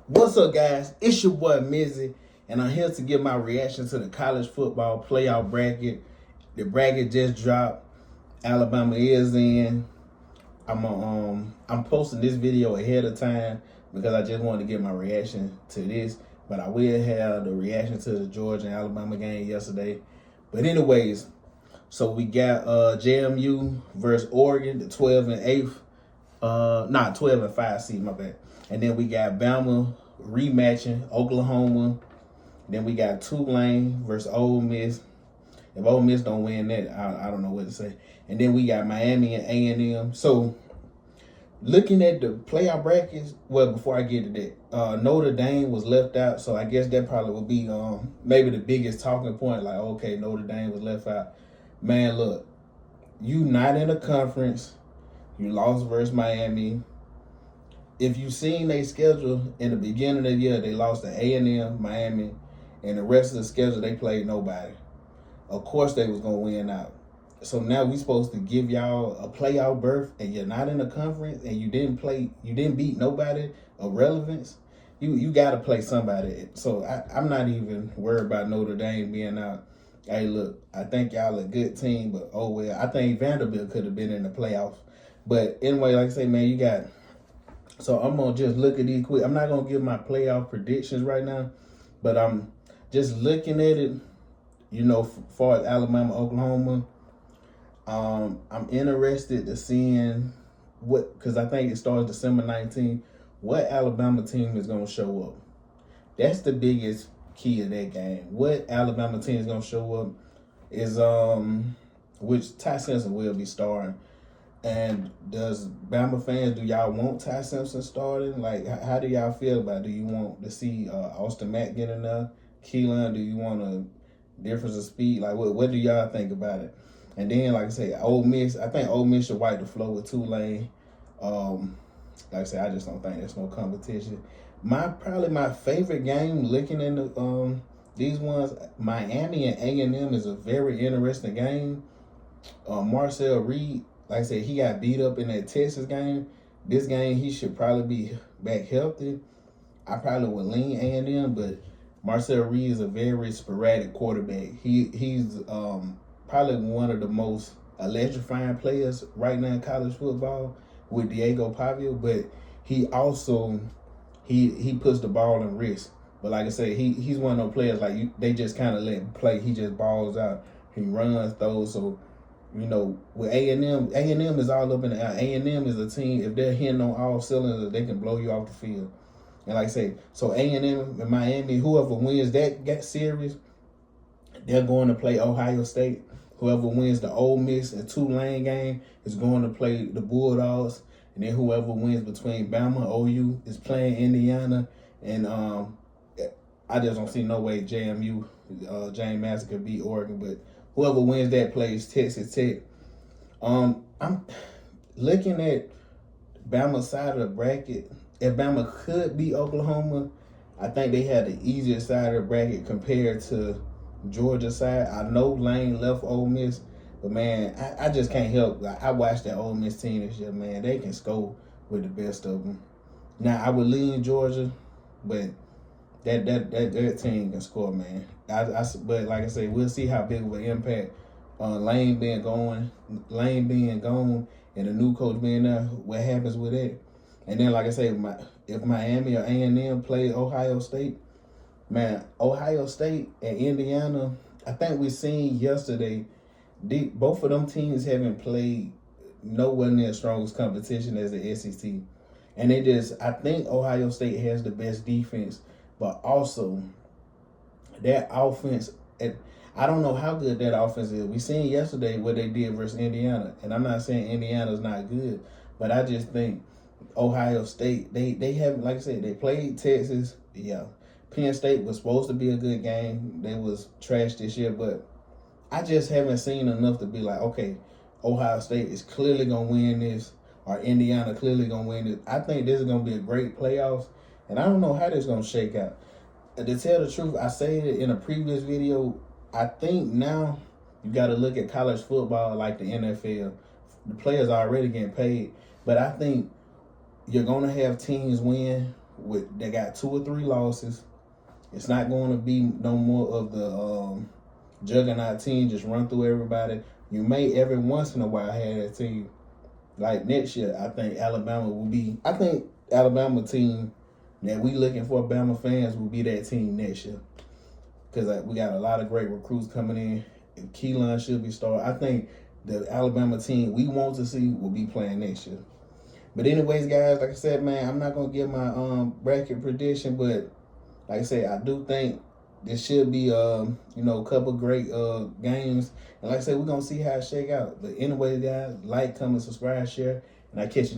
What's up, guys? It's your boy Mizzy, and I'm here to give my reaction to the college football playoff bracket. The bracket just dropped. Alabama is in. I'm posting this video ahead of time because I just wanted to get my reaction to this. But I will have the reaction to the Georgia and Alabama game yesterday. But anyways, so we got JMU versus Oregon, the 12 and 8th. 12 and 5 seed, my bad. And then we got Bama rematching Oklahoma. Then we got Tulane versus Ole Miss. If Ole Miss don't win that, I don't know what to say. And then we got Miami and A&M. So looking at the playoff brackets, well, before I get to that, Notre Dame was left out. So I guess that probably would be maybe the biggest talking point. Like, okay, Notre Dame was left out. Man, look, you not in a conference. You lost versus Miami. If you seen their schedule in the beginning of the year, they lost to A&M, Miami, and the rest of the schedule they played nobody. Of course they was gonna win out. So now we supposed to give y'all a playoff berth, and you're not in the conference, and you didn't beat nobody of relevance. You got to play somebody. So I'm not even worried about Notre Dame being out. Hey, look, I think y'all a good team, but oh well. I think Vanderbilt could have been in the playoffs. But anyway, like I say, man, you got. So I'm gonna just look at these quick. I'm not gonna give my playoff predictions right now, but I'm just looking at it. You know, far as Alabama, Oklahoma, I'm interested to seeing because I think it starts December 19th. What Alabama team is gonna show up? That's the biggest key of that game. What Alabama team is gonna show up is which Ty Simpson will be starting. And does Bama fans, do y'all want Ty Simpson starting? Like, how do y'all feel about it? Do you want to see Austin Mack get in there? Keelan, do you want a difference of speed? Like, what do y'all think about it? And then, like I say, Ole Miss, I think Ole Miss should wipe the floor with Tulane. Like I said, I just don't think there's no competition. Probably my favorite game, looking in the these ones, Miami and A&M is a very interesting game. Marcel Reed, like I said, he got beat up in that Texas game. This game, he should probably be back healthy. I probably would lean A&M, but Marcel Reed is a very sporadic quarterback. He's probably one of the most electrifying players right now in college football with Diego Pavio, but he also he puts the ball in risk. But like I said, he's one of those players like they just kind of let him play. He just balls out. He runs, throws. So you know, with A&M is all up in the air. A&M is a team, if they're hitting on all cylinders, they can blow you off the field. And like I say, so A&M and Miami, whoever wins that series, they're going to play Ohio State. Whoever wins the Ole Miss and Tulane game is going to play the Bulldogs. And then whoever wins between Bama, OU is playing Indiana. And I just don't see no way JMU, James Madison could beat Oregon, but whoever wins that plays Texas Tech. I'm looking at Bama's side of the bracket. If Bama could beat Oklahoma, I think they had the easier side of the bracket compared to Georgia's side. I know Lane left Ole Miss, but man, I just can't help. Like, I watched that Ole Miss team this year, man. They can score with the best of them. Now I would lean Georgia, but that team can score, man. But like I say, we'll see how big of an impact Lane being gone, and the new coach being there. What happens with that? And then, like I say, if Miami or A&M play Ohio State, man, Ohio State and Indiana, I think we seen yesterday. Both of them teams haven't played nowhere near as strong as competition as the SEC, and I think Ohio State has the best defense. But also, that offense, I don't know how good that offense is. We seen yesterday what they did versus Indiana. And I'm not saying Indiana's not good, but I just think Ohio State, they have, like I said, they played Texas. Yeah. Penn State was supposed to be a good game. They was trash this year, but I just haven't seen enough to be like, okay, Ohio State is clearly going to win this, or Indiana clearly going to win it. I think this is going to be a great playoffs. And I don't know how this is going to shake out. To tell the truth, I said it in a previous video. I think now you got to look at college football like the NFL. The players are already getting paid. But I think you're going to have teams win they got 2 or 3 losses. It's not going to be no more of the juggernaut team just run through everybody. You may every once in a while have that team. Like next year, I think Alabama will be. I think Alabama team that we looking for, Bama fans, will be that team next year. Because we got a lot of great recruits coming in. And Keelan should be starting. I think the Alabama team we want to see will be playing next year. But anyways, guys, like I said, man, I'm not gonna give my bracket prediction, but like I said, I do think this should be a couple great games. And like I said, we're gonna see how it shake out. But anyways, guys, like, comment, subscribe, share, and I catch you.